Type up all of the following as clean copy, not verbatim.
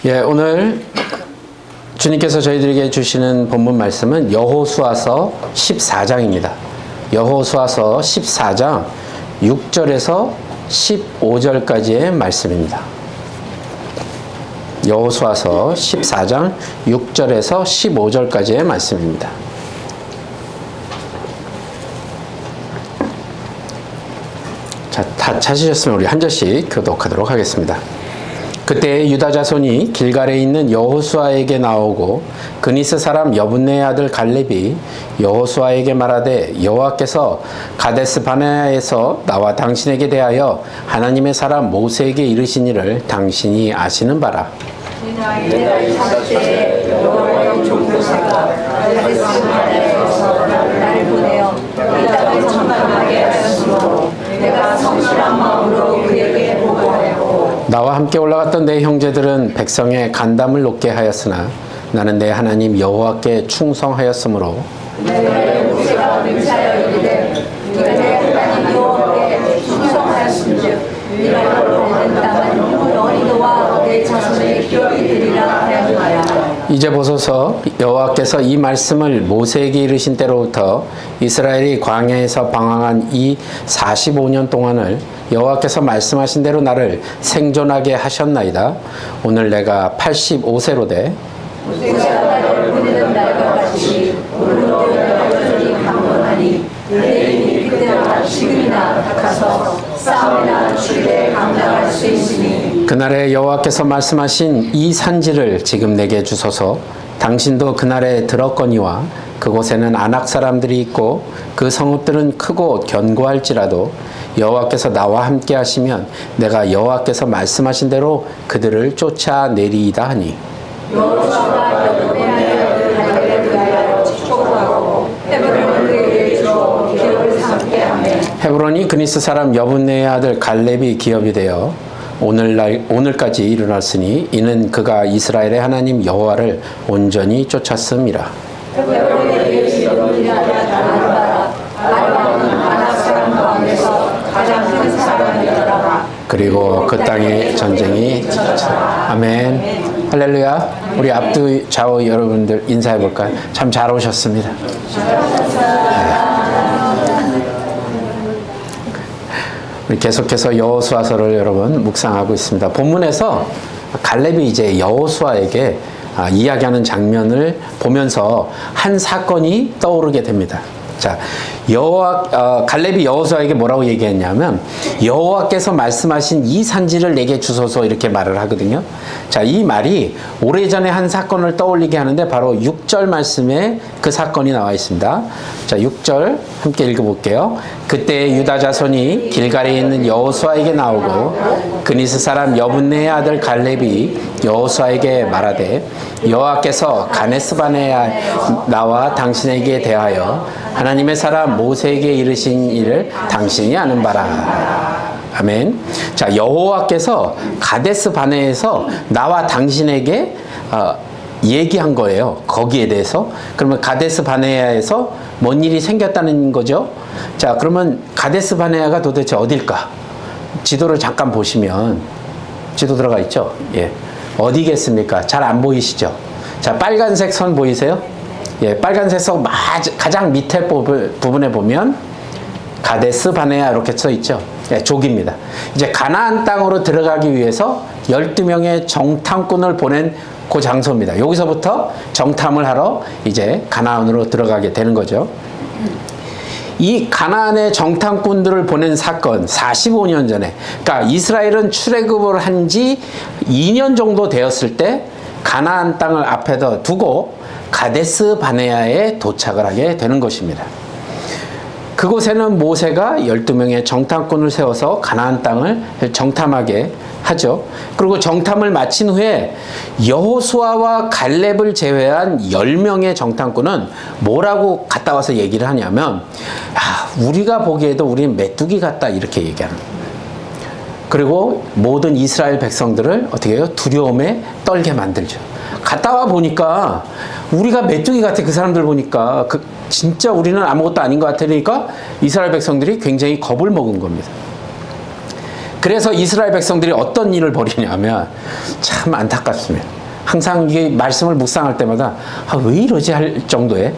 예, 오늘 주님께서 저희들에게 주시는 본문 말씀은 여호수아서 14장입니다. 여호수아서 14장 6절에서 15절까지의 말씀입니다. 여호수아서 14장 6절에서 15절까지의 말씀입니다. 자, 다 찾으셨으면 우리 한 절씩 교독하도록 하겠습니다. 그때 유다 자손이 길갈에 있는 여호수아에게 나오고 그니스 사람 여분네의 아들 갈렙이 여호수아에게 말하되 여호와께서 가데스 바네아에서 나와 당신에게 대하여 하나님의 사람 모세에게 이르신 일을 당신이 아시는 바라. 내가 있을 때 여호와의 종교사가 가데스 바네아에서 나를 보내어 이 땅을 정탐하게 하였으므로 내가 성실한 마음으로 그에게 보고하였고 나와 함께 올라갔던 내 형제들은 백성의 간담을 높게 하였으나 나는 내 하나님 여호와께 충성하였으므로 내 모세가 맹세하여 이르되 네가 내 하나님 여호와께 충성하였은즉 네가 보내는 땅은 너희 너와 내 자손의 기업이 되리라 하였나야. 이제 보소서 여호와께서 이 말씀을 모세에게 이르신 때로부터 이스라엘이 광야에서 방황한 이 45년 동안을 여호와께서 말씀하신 대로 나를 생존하게 하셨나이다. 오늘 내가 85세로 돼 모세가 나를 보내는 날과 같이 오늘도 내가 여전히 강건하니 내 힘이 그때나 지금이나 가서 싸움이나 주일에 감당할 수 있으니 그날에 여호와께서 말씀하신 이 산지를 지금 내게 주소서. 당신도 그날에 들었거니와 그곳에는 아낙 사람들이 있고 그 성읍들은 크고 견고할지라도 여호와께서 나와 함께 하시면 내가 여호와께서 말씀하신 대로 그들을 쫓아내리이다 하니 여호수아가 여분네의 아들 갈렙에 대하여 촉구하고 헤브론을 그에게 주어 기업을 삼게 하며 헤브론이 그니스 사람 여분네의 아들 갈렙이 기업이 되어 오늘까지 일어났으니 이는 그가 이스라엘의 하나님 여호와를 온전히 쫓았음이라. 헤브론의 기업이라 나르바라 나르바는 아낙 사람 가운데서 가장 큰 사람이더라. 그리고 그 땅에 전쟁이 아멘. 할렐루야. 우리 앞뒤 좌우 여러분들 인사해 볼까요? 참 잘 오셨습니다. 우리 계속해서 여호수아서를 여러분 묵상하고 있습니다. 본문에서 갈렙이 이제 여호수아에게 이야기하는 장면을 보면서 한 사건이 떠오르게 됩니다. 자, 갈렙이 여호수아에게 뭐라고 얘기했냐면 여호와께서 말씀하신 이 산지를 내게 주소서 이렇게 말을 하거든요. 자, 이 말이 오래전에 한 사건을 떠올리게 하는데 바로 6절 말씀에 그 사건이 나와 있습니다. 자, 6절 함께 읽어볼게요. 그때 유다 자손이 길갈에 있는 여호수아에게 나오고 그니스 사람 여분네의 아들 갈렙이 여호수아에게 말하되 여호와께서 가데스 바네아에 나와 당신에게 대하여 하나님의 사람 모세에게 이르신 일을 당신이 아는 바라. 아멘. 자, 여호와께서 가데스 바네아에서 나와 당신에게 얘기한 거예요. 거기에 대해서. 그러면 가데스 바네아에서 뭔 일이 생겼다는 거죠. 자, 그러면 가데스 바네아가 도대체 어딜까? 지도를 잠깐 보시면 지도 들어가 있죠. 예, 어디겠습니까? 잘 안 보이시죠? 자, 빨간색 선 보이세요? 예, 빨간색 선 가장 밑에 부분에 보면 가데스 바네아 이렇게 써 있죠. 예, 족입니다. 이제 가나안 땅으로 들어가기 위해서 12명의 정탐꾼을 보낸 그 장소입니다. 여기서부터 정탐을 하러 이제 가나안으로 들어가게 되는 거죠. 이 가나안의 정탐꾼들을 보낸 사건 45년 전에, 그러니까 이스라엘은 출애굽을 한 지 2년 정도 되었을 때 가나안 땅을 앞에다 두고 가데스 바네아에 도착을 하게 되는 것입니다. 그곳에는 모세가 12명의 정탐꾼을 세워서 가나안 땅을 정탐하게 하죠. 그리고 정탐을 마친 후에 여호수아와 갈렙을 제외한 10명의 정탐꾼은 뭐라고 갔다 와서 얘기를 하냐면 우리가 보기에도 우리는 메뚜기 같다 이렇게 얘기하는 거예요. 그리고 모든 이스라엘 백성들을 어떻게 해요? 두려움에 떨게 만들죠. 갔다 와 보니까 우리가 메뚜기 같아. 그 사람들 보니까 진짜 우리는 아무것도 아닌 것 같으니까 이스라엘 백성들이 굉장히 겁을 먹은 겁니다. 그래서 이스라엘 백성들이 어떤 일을 벌이냐면 참 안타깝습니다. 항상 이 말씀을 묵상할 때마다 왜 이러지 할 정도에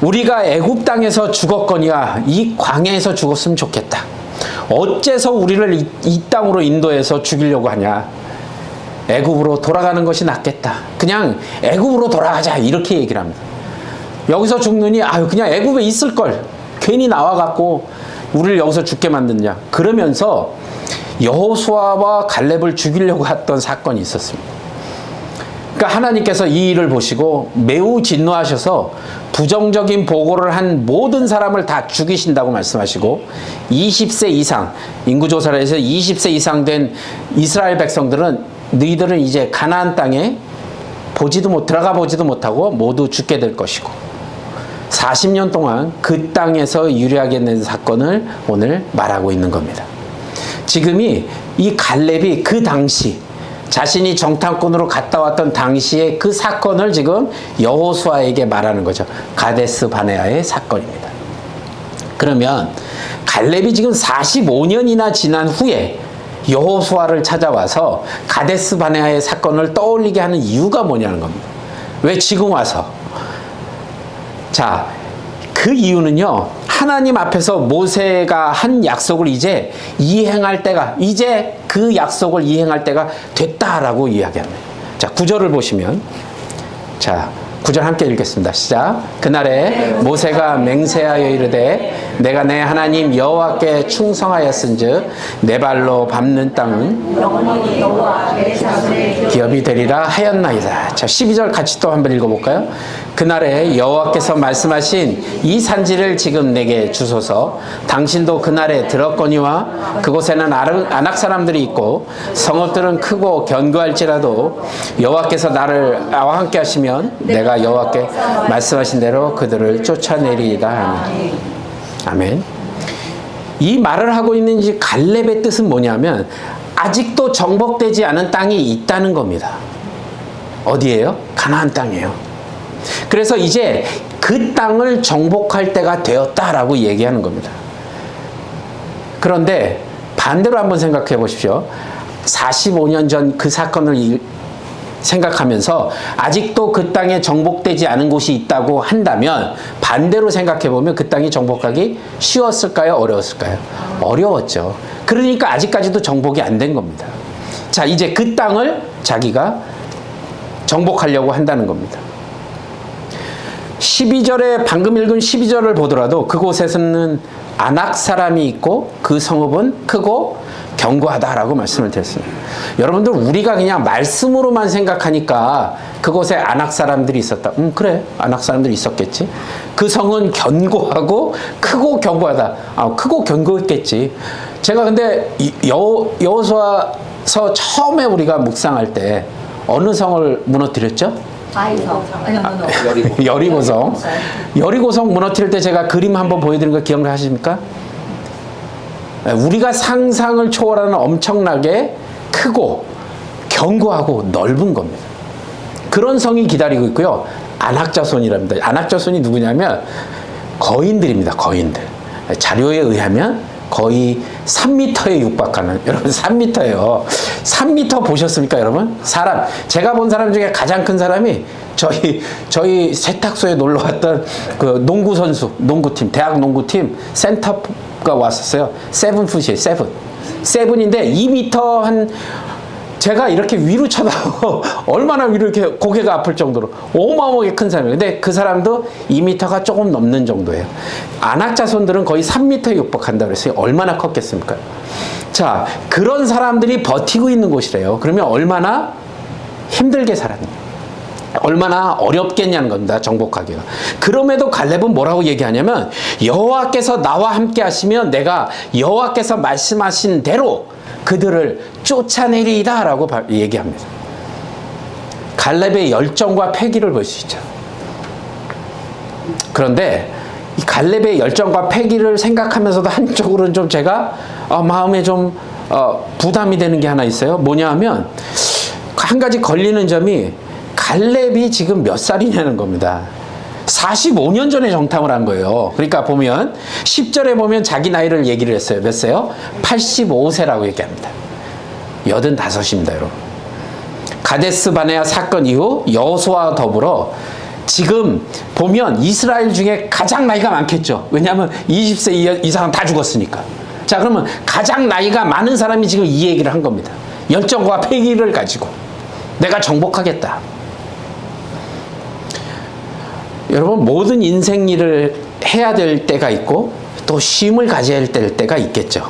우리가 애굽 땅에서 죽었거니와 이 광야에서 죽었으면 좋겠다. 어째서 우리를 이 땅으로 인도해서 죽이려고 하냐. 애굽으로 돌아가는 것이 낫겠다. 그냥 애굽으로 돌아가자 이렇게 얘기를 합니다. 여기서 죽느니 그냥 애굽에 있을 걸. 괜히 나와갖고 우리를 여기서 죽게 만드냐. 그러면서 여호수아와 갈렙을 죽이려고 했던 사건이 있었습니다. 그러니까 하나님께서 이 일을 보시고 매우 진노하셔서 부정적인 보고를 한 모든 사람을 다 죽이신다고 말씀하시고 20세 이상, 인구조사를 해서 20세 이상 된 이스라엘 백성들은 너희들은 이제 가나안 땅에 들어가 보지도 못하고 모두 죽게 될 것이고 40년 동안 그 땅에서 유리하게 된 사건을 오늘 말하고 있는 겁니다. 지금이 이 갈렙이 그 당시 자신이 정탐꾼으로 갔다 왔던 당시의 그 사건을 지금 여호수아에게 말하는 거죠. 가데스 바네아의 사건입니다. 그러면 갈렙이 지금 45년이나 지난 후에 여호수아를 찾아와서 가데스 바네아의 사건을 떠올리게 하는 이유가 뭐냐는 겁니다. 왜 지금 와서? 자, 그 이유는요. 하나님 앞에서 모세가 한 약속을 이제 그 약속을 이행할 때가 됐다라고 이야기합니다. 자, 9절을 보시면, 자, 9절 함께 읽겠습니다. 시작. 그날에 모세가 맹세하여 이르되 내가 내 하나님 여호와께 충성하였은즉 내 발로 밟는 땅은 영원히 여호와 내 자손의 기업이 되리라 하였나이다. 자, 12절 같이 또 한번 읽어볼까요? 그날에 여호와께서 말씀하신 이 산지를 지금 내게 주소서. 당신도 그날에 들었거니와 그곳에는 아낙 사람들이 있고 성읍들은 크고 견고할지라도 여호와께서 나와 함께 하시면 내가 여호와께 말씀하신 대로 그들을 쫓아내리이다 하니. 아멘. 이 말을 하고 있는 이 갈렙의 뜻은 뭐냐면 아직도 정복되지 않은 땅이 있다는 겁니다. 어디예요? 가나안 땅이에요. 그래서 이제 그 땅을 정복할 때가 되었다라고 얘기하는 겁니다. 그런데 반대로 한번 생각해 보십시오. 45년 전 그 사건을 생각하면서 아직도 그 땅에 정복되지 않은 곳이 있다고 한다면 반대로 생각해 보면 그 땅이 정복하기 쉬웠을까요? 어려웠을까요? 어려웠죠. 그러니까 아직까지도 정복이 안 된 겁니다. 자, 이제 그 땅을 자기가 정복하려고 한다는 겁니다. 12절에 방금 읽은 12절을 보더라도 그곳에서는 아낙 사람이 있고 그 성읍은 크고 견고하다라고 말씀을 드렸습니다. 여러분들 우리가 그냥 말씀으로만 생각하니까 그곳에 아낙 사람들이 있었다. 그래. 아낙 사람들이 있었겠지. 그 성은 견고하고 크고 견고하다. 크고 견고했겠지. 제가 근데 여호수아서 처음에 우리가 묵상할 때 어느 성을 무너뜨렸죠? 여리고성. 여리고성 무너뜨릴 때 제가 그림 한번 보여드린 거 기억나십니까? 우리가 상상을 초월하는 엄청나게 크고 견고하고 넓은 겁니다. 그런 성이 기다리고 있고요. 안악자손이랍니다. 안악자손이 누구냐면 거인들입니다. 거인들. 자료에 의하면 거의 3m에 육박하는, 여러분 3m예요. 3m 보셨습니까, 여러분? 사람. 제가 본 사람 중에 가장 큰 사람이 저희 세탁소에 놀러 왔던 그 농구 선수, 농구팀, 대학 농구팀 센터가 왔었어요. 7풋이에요, 7인데 2m 한, 제가 이렇게 위로 쳐다보고 얼마나 위로 이렇게 고개가 아플 정도로 어마어마하게 큰 사람이에요. 근데 그 사람도 2m가 조금 넘는 정도예요. 안악자손들은 거의 3m에 육박한다고 그랬어요. 얼마나 컸겠습니까? 자, 그런 사람들이 버티고 있는 곳이래요. 그러면 얼마나 힘들게 살았냐, 얼마나 어렵겠냐는 겁니다. 정복하기가. 그럼에도 갈렙은 뭐라고 얘기하냐면 여호와께서 나와 함께 하시면 내가 여호와께서 말씀하신 대로 그들을 쫓아내리이다 라고 얘기합니다. 갈렙의 열정과 패기를 볼 수 있죠. 그런데 이 갈렙의 열정과 패기를 생각하면서도 한쪽으로는 좀 제가 마음에 좀 부담이 되는 게 하나 있어요. 뭐냐 하면 한 가지 걸리는 점이 갈렙이 지금 몇 살이냐는 겁니다. 45년 전에 정탐을 한 거예요. 그러니까 보면 10절에 보면 자기 나이를 얘기를 했어요. 몇 세요? 85세라고 얘기합니다. 85입니다, 여러분. 가데스 바네아 사건 이후 여호수아와 더불어 지금 보면 이스라엘 중에 가장 나이가 많겠죠. 왜냐하면 20세 이상은 다 죽었으니까. 자, 그러면 가장 나이가 많은 사람이 지금 이 얘기를 한 겁니다. 열정과 패기를 가지고 내가 정복하겠다. 여러분, 모든 인생 일을 해야 될 때가 있고 또 쉼을 가져야 될 때가 있겠죠.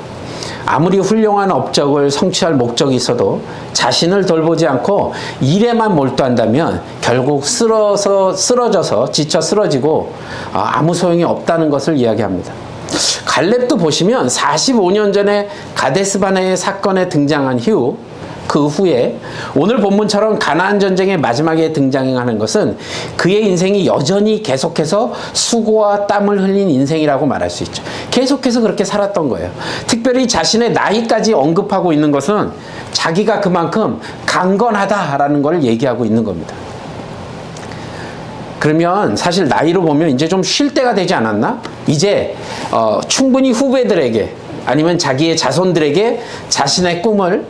아무리 훌륭한 업적을 성취할 목적이 있어도 자신을 돌보지 않고 일에만 몰두한다면 결국 쓰러져서 지쳐 쓰러지고 아무 소용이 없다는 것을 이야기합니다. 갈렙도 보시면 45년 전에 가데스 바네의 사건에 등장한 그 후에 오늘 본문처럼 가나안 전쟁의 마지막에 등장하는 것은 그의 인생이 여전히 계속해서 수고와 땀을 흘린 인생이라고 말할 수 있죠. 계속해서 그렇게 살았던 거예요. 특별히 자신의 나이까지 언급하고 있는 것은 자기가 그만큼 강건하다라는 걸 얘기하고 있는 겁니다. 그러면 사실 나이로 보면 이제 좀 쉴 때가 되지 않았나? 이제 충분히 후배들에게 아니면 자기의 자손들에게 자신의 꿈을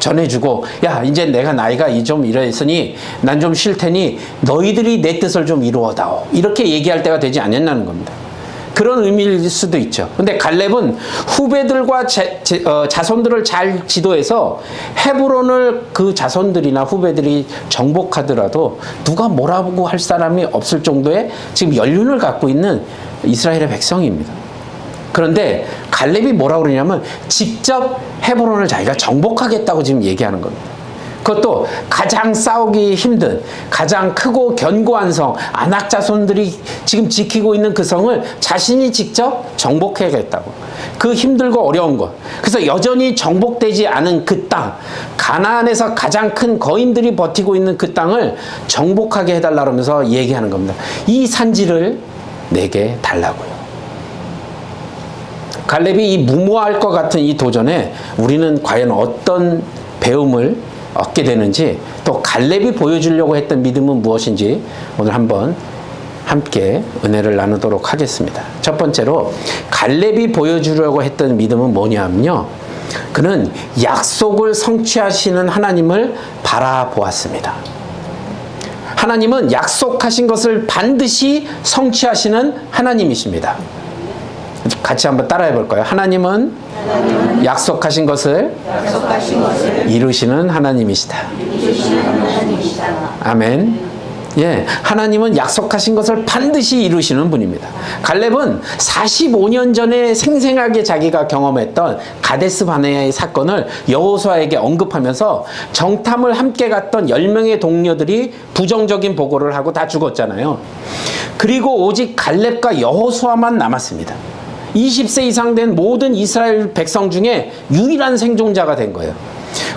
전해주고, 야, 이제 내가 나이가 좀 이랬으니 난 좀 쉴 테니 너희들이 내 뜻을 좀 이루어다오, 이렇게 얘기할 때가 되지 않았냐는 겁니다. 그런 의미일 수도 있죠. 근데 갈렙은 후배들과 자손들을 잘 지도해서 헤브론을 그 자손들이나 후배들이 정복하더라도 누가 뭐라고 할 사람이 없을 정도의 지금 연륜을 갖고 있는 이스라엘의 백성입니다. 그런데 갈렙이 뭐라고 그러냐면 직접 헤브론을 자기가 정복하겠다고 지금 얘기하는 겁니다. 그것도 가장 싸우기 힘든, 가장 크고 견고한 성, 아낙 자손들이 지금 지키고 있는 그 성을 자신이 직접 정복해야겠다고. 그 힘들고 어려운 것. 그래서 여전히 정복되지 않은 그 땅, 가나안에서 가장 큰 거인들이 버티고 있는 그 땅을 정복하게 해달라고 하면서 얘기하는 겁니다. 이 산지를 내게 달라고요. 갈렙이 이 무모할 것 같은 이 도전에 우리는 과연 어떤 배움을 얻게 되는지, 또 갈렙이 보여주려고 했던 믿음은 무엇인지 오늘 한번 함께 은혜를 나누도록 하겠습니다. 첫 번째로 갈렙이 보여주려고 했던 믿음은 뭐냐면요, 그는 약속을 성취하시는 하나님을 바라보았습니다. 하나님은 약속하신 것을 반드시 성취하시는 하나님이십니다. 같이 한번 따라해 볼까요? 하나님은 약속하신 것을 이루시는 하나님이시다. 아멘. 예, 하나님은 약속하신 것을 반드시 이루시는 분입니다. 갈렙은 45년 전에 생생하게 자기가 경험했던 가데스 바네아의 사건을 여호수아에게 언급하면서 정탐을 함께 갔던 10명의 동료들이 부정적인 보고를 하고 다 죽었잖아요. 그리고 오직 갈렙과 여호수아만 남았습니다. 20세 이상 된 모든 이스라엘 백성 중에 유일한 생존자가 된 거예요.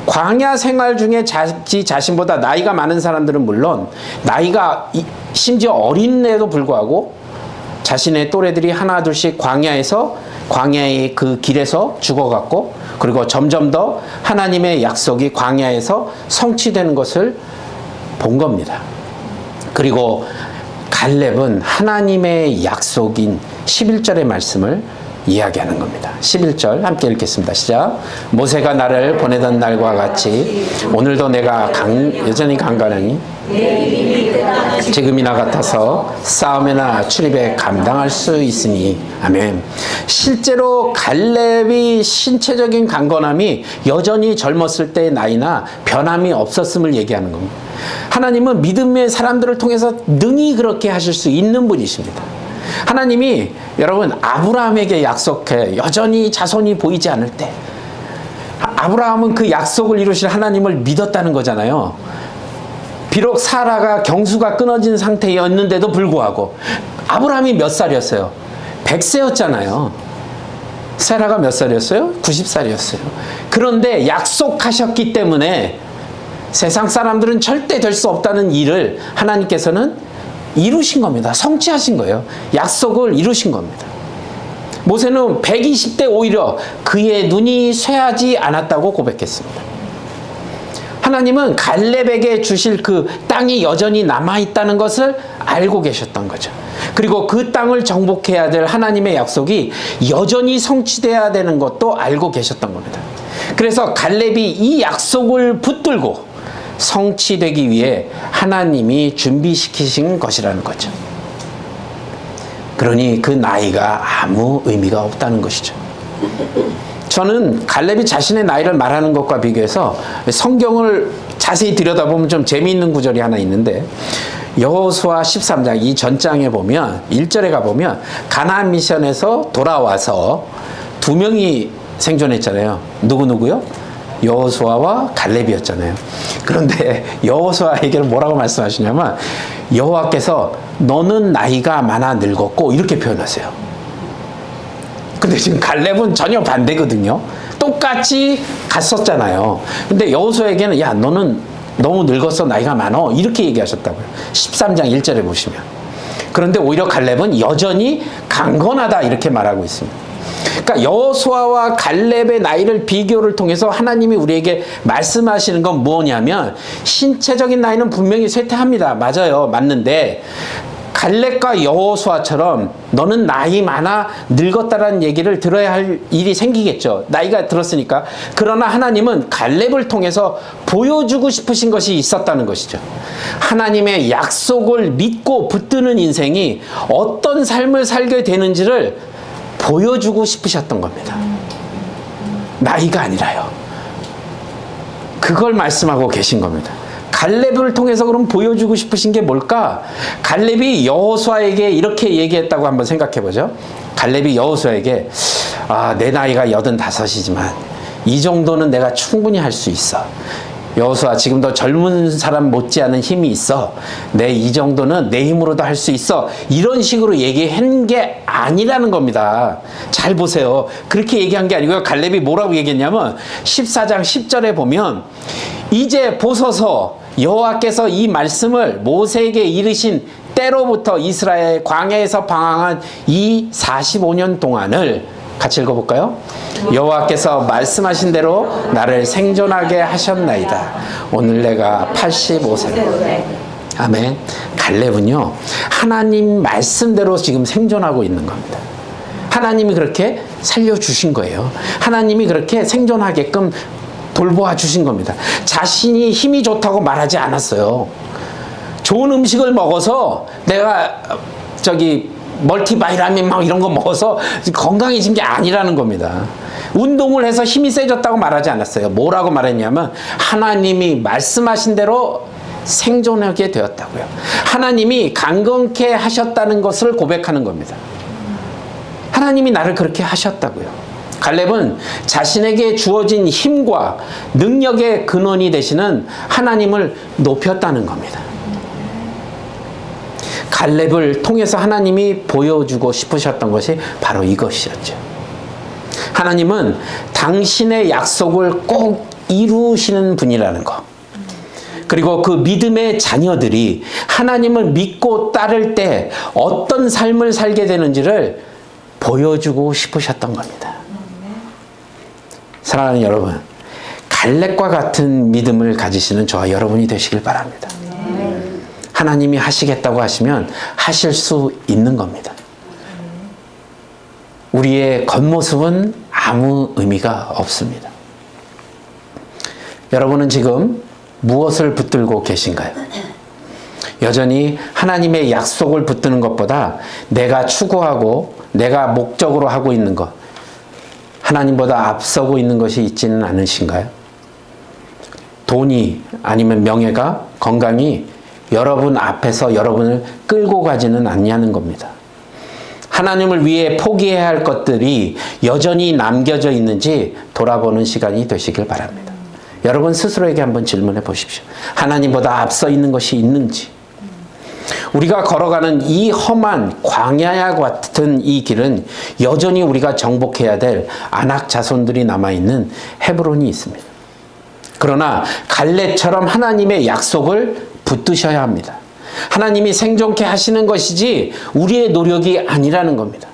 광야 생활 중에 자기 자신보다 나이가 많은 사람들은 물론 나이가 심지어 어린애도 불구하고 자신의 또래들이 하나 둘씩 광야의 그 길에서 죽어갔고, 그리고 점점 더 하나님의 약속이 광야에서 성취되는 것을 본 겁니다. 그리고 갈렙은 하나님의 약속인 11절의 말씀을 이야기하는 겁니다. 11절 함께 읽겠습니다. 시작. 모세가 나를 보내던 날과 같이 오늘도 내가 여전히 강건하니 지금이나 같아서 싸움이나 출입에 감당할 수 있으니. 아멘. 실제로 갈렙이 신체적인 강건함이 여전히 젊었을 때의 나이나 변함이 없었음을 얘기하는 겁니다. 하나님은 믿음의 사람들을 통해서 능히 그렇게 하실 수 있는 분이십니다. 하나님이 여러분 아브라함에게 약속해 여전히 자손이 보이지 않을 때 아브라함은 그 약속을 이루실 하나님을 믿었다는 거잖아요. 비록 사라가 경수가 끊어진 상태였는데도 불구하고 아브라함이 몇 살이었어요? 100세였잖아요. 사라가 몇 살이었어요? 90살이었어요. 그런데 약속하셨기 때문에 세상 사람들은 절대 될 수 없다는 일을 하나님께서는 이루신 겁니다. 성취하신 거예요. 약속을 이루신 겁니다. 모세는 120대 오히려 그의 눈이 쇠하지 않았다고 고백했습니다. 하나님은 갈렙에게 주실 그 땅이 여전히 남아있다는 것을 알고 계셨던 거죠. 그리고 그 땅을 정복해야 될 하나님의 약속이 여전히 성취돼야 되는 것도 알고 계셨던 겁니다. 그래서 갈렙이 이 약속을 붙들고 성취되기 위해 하나님이 준비시키신 것이라는 거죠. 그러니 그 나이가 아무 의미가 없다는 것이죠. 저는 갈렙이 자신의 나이를 말하는 것과 비교해서 성경을 자세히 들여다보면 좀 재미있는 구절이 하나 있는데, 여호수아 13장 이 전장에 보면 1절에 가보면 가나안 미션에서 돌아와서 두 명이 생존했잖아요. 누구요? 여호수아와 갈렙이었잖아요. 그런데 여호수아에게는 뭐라고 말씀하시냐면, 여호와께서 너는 나이가 많아 늙었고 이렇게 표현하세요. 근데 지금 갈렙은 전혀 반대거든요. 똑같이 갔었잖아요. 근데 여호수아에게는 야 너는 너무 늙었어, 나이가 많어, 이렇게 얘기하셨다고요. 13장 1절에 보시면. 그런데 오히려 갈렙은 여전히 강건하다 이렇게 말하고 있습니다. 그러니까 여호수아와 갈렙의 나이를 비교를 통해서 하나님이 우리에게 말씀하시는 건 뭐냐면, 신체적인 나이는 분명히 쇠퇴합니다. 맞아요. 맞는데 갈렙과 여호수아처럼 너는 나이 많아 늙었다라는 얘기를 들어야 할 일이 생기겠죠. 나이가 들었으니까. 그러나 하나님은 갈렙을 통해서 보여주고 싶으신 것이 있었다는 것이죠. 하나님의 약속을 믿고 붙드는 인생이 어떤 삶을 살게 되는지를 보여주고 싶으셨던 겁니다. 나이가 아니라요. 그걸 말씀하고 계신 겁니다. 갈렙을 통해서 그럼 보여주고 싶으신 게 뭘까? 갈렙이 여호수아에게 이렇게 얘기했다고 한번 생각해 보죠. 갈렙이 여호수아에게 내 나이가 85이지만 이 정도는 내가 충분히 할 수 있어. 여호수아, 지금도 젊은 사람 못지않은 힘이 있어. 내 이 정도는 내 힘으로도 할 수 있어. 이런 식으로 얘기한 게 아니라는 겁니다. 잘 보세요. 그렇게 얘기한 게 아니고요. 갈렙이 뭐라고 얘기했냐면 14장 10절에 보면, 이제 보소서 여호와께서 이 말씀을 모세에게 이르신 때로부터 이스라엘 광야에서 방황한 이 45년 동안을 같이 읽어볼까요? 여호와께서 말씀하신 대로 나를 생존하게 하셨나이다. 오늘 내가 85세. 아멘. 갈렙은요, 하나님 말씀대로 지금 생존하고 있는 겁니다. 하나님이 그렇게 살려주신 거예요. 하나님이 그렇게 생존하게끔 돌보아 주신 겁니다. 자신이 힘이 좋다고 말하지 않았어요. 좋은 음식을 먹어서 내가 멀티바이타민 막 이런 거 먹어서 건강해진 게 아니라는 겁니다. 운동을 해서 힘이 세졌다고 말하지 않았어요. 뭐라고 말했냐면 하나님이 말씀하신 대로 생존하게 되었다고요. 하나님이 강건케 하셨다는 것을 고백하는 겁니다. 하나님이 나를 그렇게 하셨다고요. 갈렙은 자신에게 주어진 힘과 능력의 근원이 되시는 하나님을 높였다는 겁니다. 갈렙을 통해서 하나님이 보여주고 싶으셨던 것이 바로 이것이었죠. 하나님은 당신의 약속을 꼭 이루시는 분이라는 것. 그리고 그 믿음의 자녀들이 하나님을 믿고 따를 때 어떤 삶을 살게 되는지를 보여주고 싶으셨던 겁니다. 사랑하는 여러분, 갈렙과 같은 믿음을 가지시는 저와 여러분이 되시길 바랍니다. 하나님이 하시겠다고 하시면 하실 수 있는 겁니다. 우리의 겉모습은 아무 의미가 없습니다. 여러분은 지금 무엇을 붙들고 계신가요? 여전히 하나님의 약속을 붙드는 것보다 내가 추구하고 내가 목적으로 하고 있는 것, 하나님보다 앞서고 있는 것이 있지는 않으신가요? 돈이 아니면 명예가, 건강이 여러분 앞에서 여러분을 끌고 가지는 않냐는 겁니다. 하나님을 위해 포기해야 할 것들이 여전히 남겨져 있는지 돌아보는 시간이 되시길 바랍니다. 여러분 스스로에게 한번 질문해 보십시오. 하나님보다 앞서 있는 것이 있는지. 우리가 걸어가는 이 험한 광야와 같은 이 길은 여전히 우리가 정복해야 될 아낙 자손들이 남아있는 헤브론이 있습니다. 그러나 갈렙처럼 하나님의 약속을 붙드셔야 합니다. 하나님이 생존케 하시는 것이지 우리의 노력이 아니라는 겁니다.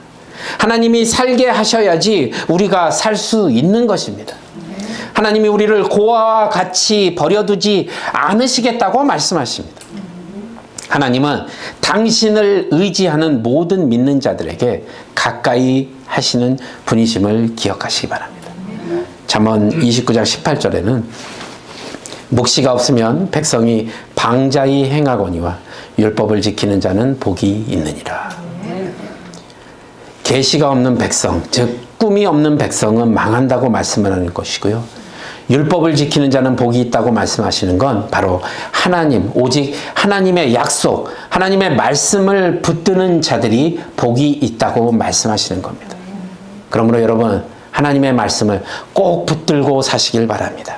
하나님이 살게 하셔야지 우리가 살 수 있는 것입니다. 하나님이 우리를 고아와 같이 버려두지 않으시겠다고 말씀하십니다. 하나님은 당신을 의지하는 모든 믿는 자들에게 가까이 하시는 분이심을 기억하시기 바랍니다. 잠언 29장 18절에는 묵시가 없으면 백성이 방자히 행하거니와 율법을 지키는 자는 복이 있느니라. 계시가 없는 백성, 즉 꿈이 없는 백성은 망한다고 말씀하는 것이고요. 율법을 지키는 자는 복이 있다고 말씀하시는 건 바로 하나님, 오직 하나님의 약속, 하나님의 말씀을 붙드는 자들이 복이 있다고 말씀하시는 겁니다. 그러므로 여러분, 하나님의 말씀을 꼭 붙들고 사시길 바랍니다.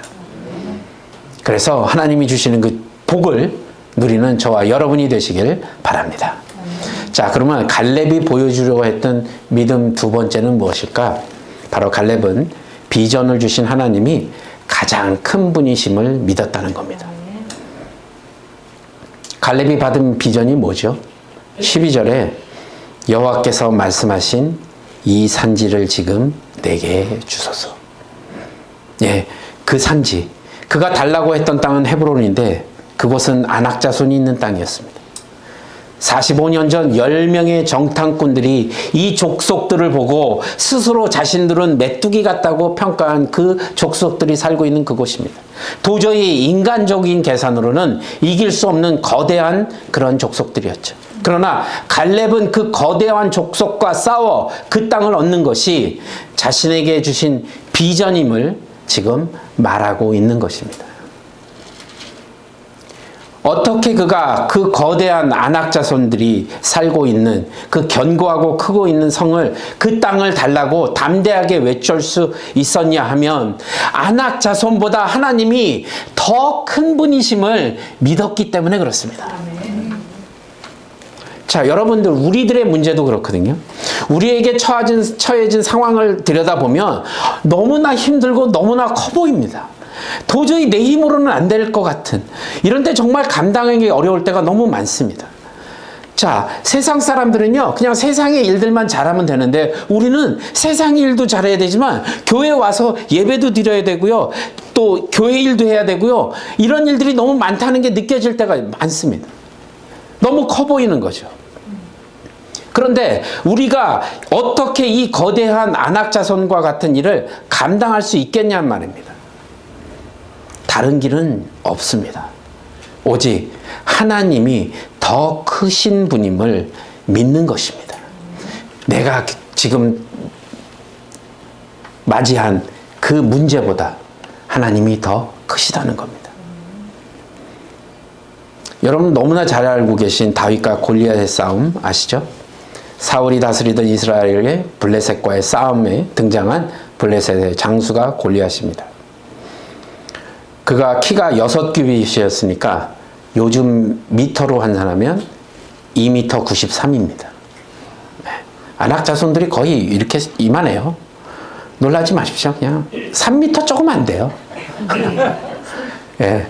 그래서 하나님이 주시는 그 복을 누리는 저와 여러분이 되시길 바랍니다. 자, 그러면 갈렙이 보여주려고 했던 믿음 두 번째는 무엇일까? 바로 갈렙은 비전을 주신 하나님이 가장 큰 분이심을 믿었다는 겁니다. 갈렙이 받은 비전이 뭐죠? 12절에 여호와께서 말씀하신 이 산지를 지금 내게 주소서. 예, 그 산지. 그가 달라고 했던 땅은 헤브론인데 그곳은 아낙 자손이 있는 땅이었습니다. 45년 전 10명의 정탐꾼들이 이 족속들을 보고 스스로 자신들은 메뚜기 같다고 평가한 그 족속들이 살고 있는 그곳입니다. 도저히 인간적인 계산으로는 이길 수 없는 거대한 그런 족속들이었죠. 그러나 갈렙은 그 거대한 족속과 싸워 그 땅을 얻는 것이 자신에게 주신 비전임을 지금 말하고 있는 것입니다. 어떻게 그가 그 거대한 아낙 자손들이 살고 있는 그 견고하고 크고 있는 성을, 그 땅을 달라고 담대하게 외칠 수 있었냐 하면 아낙 자손보다 하나님이 더 큰 분이심을 믿었기 때문에 그렇습니다. 자, 여러분들, 우리들의 문제도 그렇거든요. 우리에게 처해진 상황을 들여다보면 너무나 힘들고 너무나 커 보입니다. 도저히 내 힘으로는 안 될 것 같은, 이런 때 정말 감당하기 어려울 때가 너무 많습니다. 자, 세상 사람들은요, 그냥 세상의 일들만 잘하면 되는데 우리는 세상의 일도 잘해야 되지만 교회에 와서 예배도 드려야 되고요, 또 교회 일도 해야 되고요, 이런 일들이 너무 많다는 게 느껴질 때가 많습니다. 너무 커 보이는 거죠. 그런데 우리가 어떻게 이 거대한 아낙 자손과 같은 일을 감당할 수 있겠냐는 말입니다. 다른 길은 없습니다. 오직 하나님이 더 크신 분임을 믿는 것입니다. 내가 지금 맞이한 그 문제보다 하나님이 더 크시다는 겁니다. 여러분 너무나 잘 알고 계신 다윗과 골리앗의 싸움 아시죠? 사울이 다스리던 이스라엘의 블레셋과의 싸움에 등장한 블레셋의 장수가 골리앗입니다. 그가 키가 6규빗이었으니까 요즘 미터로 환산하면 2m 93입니다. 아낙 자손들이 거의 이렇게 이만해요. 놀라지 마십시오. 그냥 3m 조금 안 돼요. 예.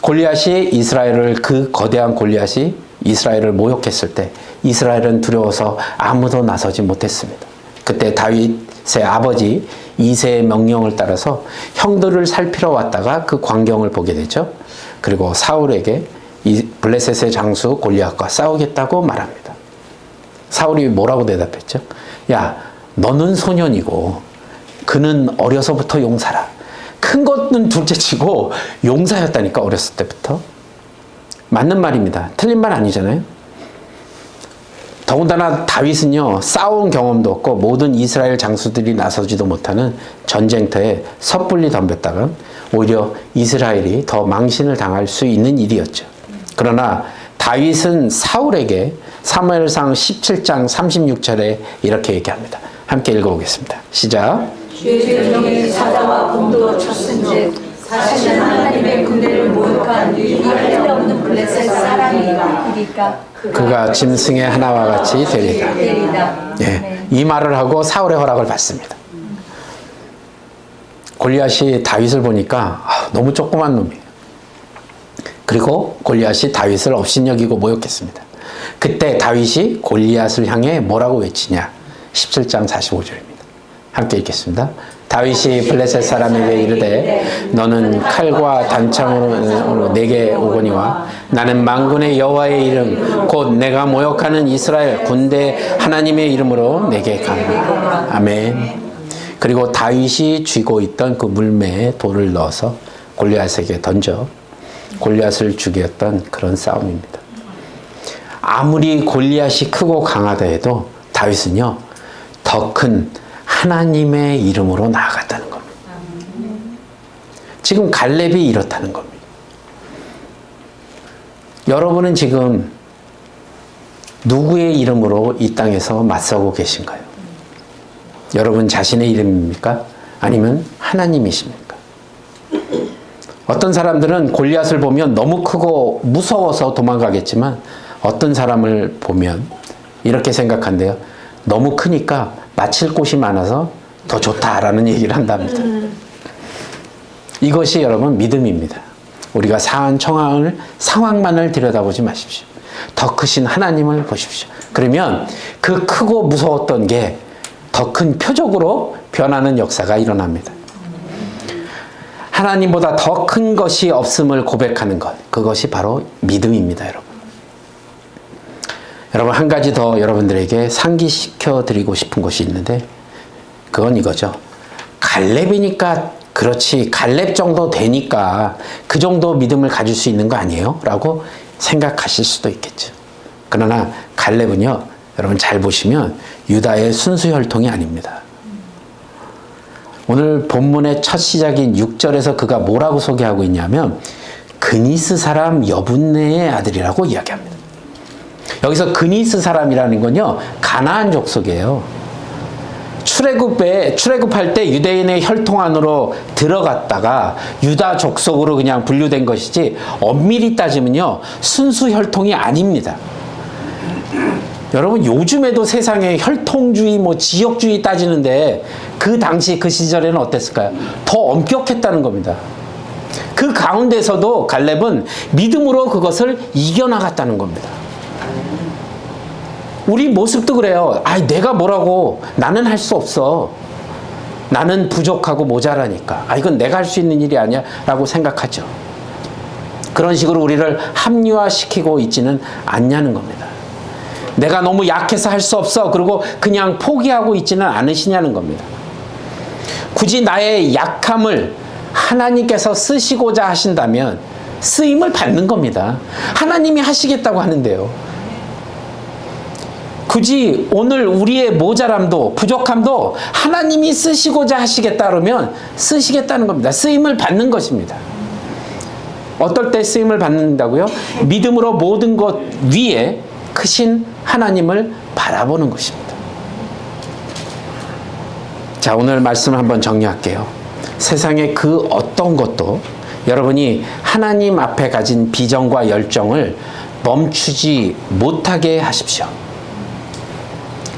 골리앗이 이스라엘을, 그 거대한 골리앗이 이스라엘을 모욕했을 때 이스라엘은 두려워서 아무도 나서지 못했습니다. 그때 다윗의 아버지 이새의 명령을 따라서 형들을 살피러 왔다가 그 광경을 보게 되죠. 그리고 사울에게 이 블레셋의 장수 골리앗과 싸우겠다고 말합니다. 사울이 뭐라고 대답했죠? 야, 너는 소년이고 그는 어려서부터 용사라. 큰 것은 둘째치고 용사였다니까, 어렸을 때부터. 맞는 말입니다. 틀린 말 아니잖아요. 더군다나 다윗은요, 싸운 경험도 없고 모든 이스라엘 장수들이 나서지도 못하는 전쟁터에 섣불리 덤볐다가 오히려 이스라엘이 더 망신을 당할 수 있는 일이었죠. 그러나 다윗은 사울에게 사무엘상 17장 36절에 이렇게 얘기합니다. 함께 읽어보겠습니다. 시작. 주의 명령이 사자와 곰도 쳤은즉 사실은 하나님의 군대를 모욕한 이 할례없는 블레셋 사람이니까 그가 짐승의 하나와 같이 되리라. 예, 이 말을 하고 사울의 허락을 받습니다. 골리앗이 다윗을 보니까 너무 조그만 놈이에요. 그리고 골리앗이 다윗을 업신여기고 모욕했습니다. 그때 다윗이 골리앗을 향해 뭐라고 외치냐? 17장 45절입니다. 함께 읽겠습니다. 다윗이 블레셋 사람에게 이르되 너는 칼과 단창으로 내게 오거니와 나는 만군의 여호와의 이름 곧 내가 모욕하는 이스라엘 군대 하나님의 이름으로 내게 가노라. 아멘. 그리고 다윗이 쥐고 있던 그 물매에 돌을 넣어서 골리앗에게 던져 골리앗을 죽였던 그런 싸움입니다. 아무리 골리앗이 크고 강하다 해도 다윗은요, 더 큰 하나님의 이름으로 나아갔다는 겁니다. 지금 갈렙이 이렇다는 겁니다. 여러분은 지금 누구의 이름으로 이 땅에서 맞서고 계신가요? 여러분 자신의 이름입니까? 아니면 하나님이십니까? 어떤 사람들은 골리앗을 보면 너무 크고 무서워서 도망가겠지만 어떤 사람을 보면 이렇게 생각한대요. 너무 크니까 맞힐 곳이 많아서 더 좋다라는 얘기를 한답니다. 이것이 여러분 믿음입니다. 우리가 상황만을 들여다보지 마십시오. 더 크신 하나님을 보십시오. 그러면 그 크고 무서웠던 게 더 큰 표적으로 변하는 역사가 일어납니다. 하나님보다 더 큰 것이 없음을 고백하는 것, 그것이 바로 믿음입니다, 여러분. 여러분, 한 가지 더 여러분들에게 상기시켜 드리고 싶은 것이 있는데 그건 이거죠. 갈렙이니까 그렇지, 갈렙 정도 되니까 그 정도 믿음을 가질 수 있는 거 아니에요? 라고 생각하실 수도 있겠죠. 그러나 갈렙은요, 여러분 잘 보시면 유다의 순수 혈통이 아닙니다. 오늘 본문의 첫 시작인 6절에서 그가 뭐라고 소개하고 있냐면 그니스 사람 여분네의 아들이라고 이야기합니다. 여기서 그니스 사람이라는 건요, 가나안 족속이에요. 출애굽할 때 유대인의 혈통 안으로 들어갔다가 유다 족속으로 그냥 분류된 것이지 엄밀히 따지면요, 순수 혈통이 아닙니다. 여러분, 요즘에도 세상에 혈통주의, 지역주의 따지는데 그 당시 그 시절에는 어땠을까요? 더 엄격했다는 겁니다. 그 가운데서도 갈렙은 믿음으로 그것을 이겨나갔다는 겁니다. 우리 모습도 그래요. 내가 뭐라고, 나는 할 수 없어. 나는 부족하고 모자라니까. 이건 내가 할 수 있는 일이 아니야 라고 생각하죠. 그런 식으로 우리를 합리화시키고 있지는 않냐는 겁니다. 내가 너무 약해서 할 수 없어. 그리고 그냥 포기하고 있지는 않으시냐는 겁니다. 굳이 나의 약함을 하나님께서 쓰시고자 하신다면 쓰임을 받는 겁니다. 하나님이 하시겠다고 하는데요. 굳이 오늘 우리의 모자람도 부족함도 하나님이 쓰시고자 하시겠다 그러면 쓰시겠다는 겁니다. 쓰임을 받는 것입니다. 어떨 때 쓰임을 받는다고요? 믿음으로 모든 것 위에 크신 하나님을 바라보는 것입니다. 자, 오늘 말씀을 한번 정리할게요. 세상의 그 어떤 것도 여러분이 하나님 앞에 가진 비전과 열정을 멈추지 못하게 하십시오.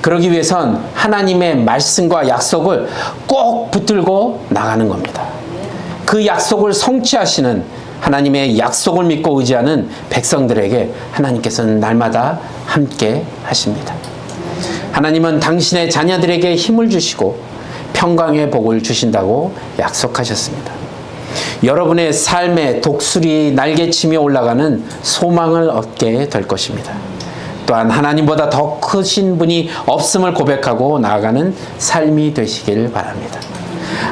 그러기 위해선 하나님의 말씀과 약속을 꼭 붙들고 나가는 겁니다. 그 약속을 성취하시는 하나님의 약속을 믿고 의지하는 백성들에게 하나님께서는 날마다 함께 하십니다. 하나님은 당신의 자녀들에게 힘을 주시고 평강의 복을 주신다고 약속하셨습니다. 여러분의 삶의 독수리 날개치며 올라가는 소망을 얻게 될 것입니다. 또한 하나님보다 더 크신 분이 없음을 고백하고 나아가는 삶이 되시길 바랍니다.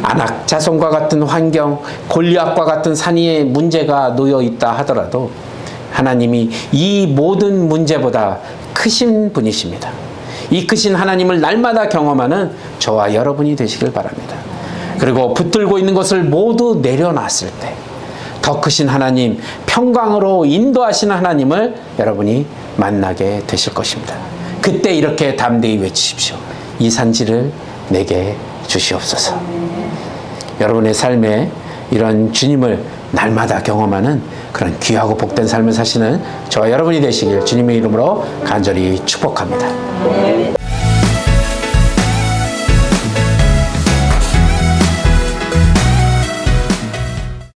안악자손과 같은 환경, 골리앗과 같은 산위의 문제가 놓여 있다 하더라도 하나님이 이 모든 문제보다 크신 분이십니다. 이 크신 하나님을 날마다 경험하는 저와 여러분이 되시길 바랍니다. 그리고 붙들고 있는 것을 모두 내려놨을 때 더 크신 하나님, 평강으로 인도하시는 하나님을 여러분이 만나게 되실 것입니다. 그때 이렇게 담대히 외치십시오. 이 산지를 내게 주시옵소서. 여러분의 삶에 이런 주님을 날마다 경험하는 그런 귀하고 복된 삶을 사시는 저와 여러분이 되시길 주님의 이름으로 간절히 축복합니다.